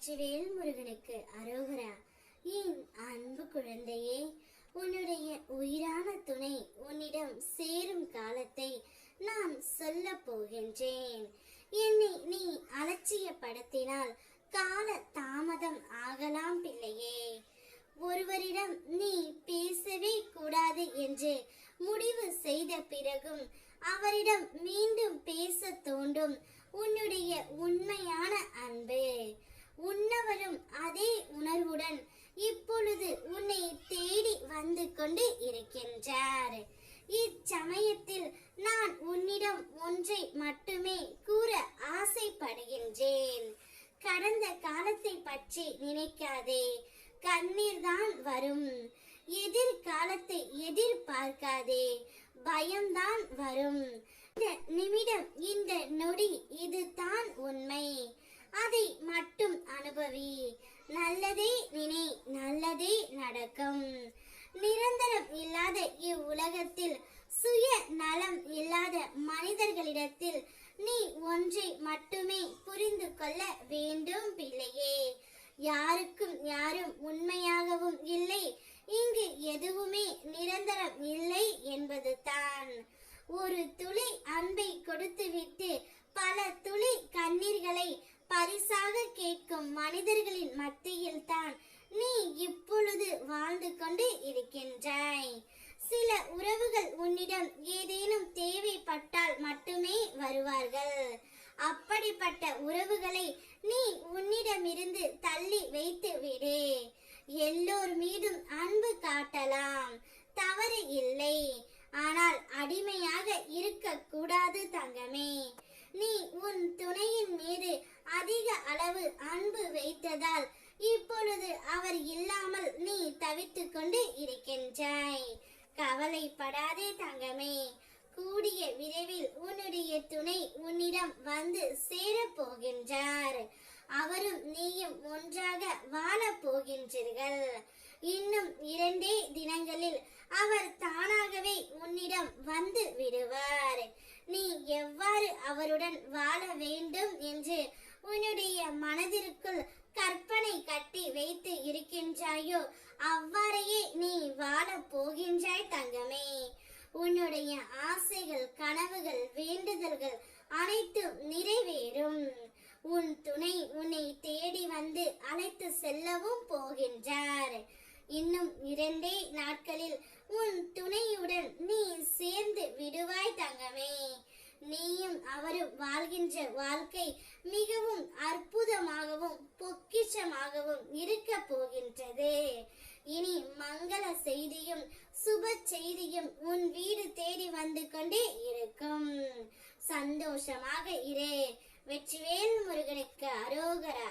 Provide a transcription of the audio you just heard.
வெற்றிவேல் முருகனுக்கு அரோகரா. என் அன்பு குழந்தையே, உன்னுடைய உயிரான துணை உன்னிடம் சேரும் காலத்தை நான் சொல்ல போகின்றேன். என்னை நீ அலட்சியப்படுத்தினால் கால தாமதம் ஆகலாம் பிள்ளையே. ஒருவரிடம் நீ பேசவே கூடாது என்று முடிவு செய்த பிறகும் அவரிடம் மீண்டும் பேச தோன்றும் உன்னுடைய உண்மையான அன்பு. உன்னவரும் அதே உணர்வுடன் இப்பொழுது உன்னை தேடி வந்து கொண்டு இருக்கின்றார். இச்சமயத்தில் நான் உன்னிடம் ஒன்றை மட்டுமே கூற ஆசைப்படுகின்றேன். கடந்த காலத்தை பற்றி நினைக்காதே, கண்ணீர் தான் வரும். எதிர்காலத்தை எதிர்பார்க்காதே, பயம்தான் வரும். இந்த நிமிடம், இந்த நொடி, இதுதான் உண்மை. அதை மட்டும் அனுபவி. நல்லதே நினை, நல்லதே நடக்கும். நிரந்தரம் இல்லாத இவ்வுலகத்தில் சுய நலம் இல்லாத மனிதர்களிடத்தில் நீ ஒன்றை மட்டுமே புரிந்து கொள்ள வேண்டும் பிள்ளையே. யாருக்கும் யாரும் உண்மையாகவும் இல்லை, இங்கு எதுவுமே நிரந்தரம் இல்லை என்பது தான். ஒரு துளி அன்பை கொடுத்துவிட்டு பல துளி கண்ணீர்களை பரிசாக கேட்கும் மனிதர்களின் மத்தியில் தான் நீ இப்பொழுது வாழ்ந்து கொண்டு இருக்கின்றாய். சில உறவுகள் உன்னிடம் ஏதேனும் தேவைப்பட்டால் மட்டுமே வருவார்கள். அப்படிப்பட்ட உறவுகளை நீ உன்னிடமிருந்து தள்ளி வைத்து விடு. எல்லோர் மீதும் அன்பு காட்டலாம், தவறு இல்லை. ஆனால் அடிமையாக இருக்க கூடாது தங்கமே. நீ உன் துணையின் மீது அதிக அளவு அன்பு வைத்ததால் இப்பொழுது அவர் இல்லாமல் நீ தவித்துக் கொண்டு இருக்கின்றாய். கவலைப்படாதே தங்கமே. கூடிய விரைவில் உன்னுடைய துணை உன்னிடம் வந்து சேரப் போகின்றார். அவரும் நீயும் ஒன்றாக வாழ போகின்றீர்கள். இன்னும் 2 தினங்களில் அவர் தானாகவே உன்னிடம் வந்து விடுவார். நீ எவ்வாறு அவருடன் வாழ வேண்டும் என்று உன்னுடைய மனதிற்குள் கற்பனை கட்டி வைத்து இருக்கின்றாயோ அவ்வாறையே நீ வாழ போகின்றாய் தங்கமே. உன்னுடைய ஆசைகள், கனவுகள், வேண்டுதல்கள் அனைத்தும் நிறைவேறும். உன் துணை உன்னை தேடி வந்து அழைத்து செல்லவும் போகின்றார். இன்னும் 2 நாட்களில் உன் துணையுடன் நீ சேர்ந்து விடுவாய் தங்கமே. நீயும் அவரும் வாழ்கின்ற வாழ்க்கை மிகவும் அற்புதமாகவும் பொக்கிஷமாகவும் இருக்க போகின்றது. இனி மங்கள செய்தியும் சுப செய்தியும் உன் வீடு தேடி வந்து கொண்டே இருக்கும். சந்தோஷமாக இரு. வெற்றிவேல் முருகனுக்கு அரோகரா.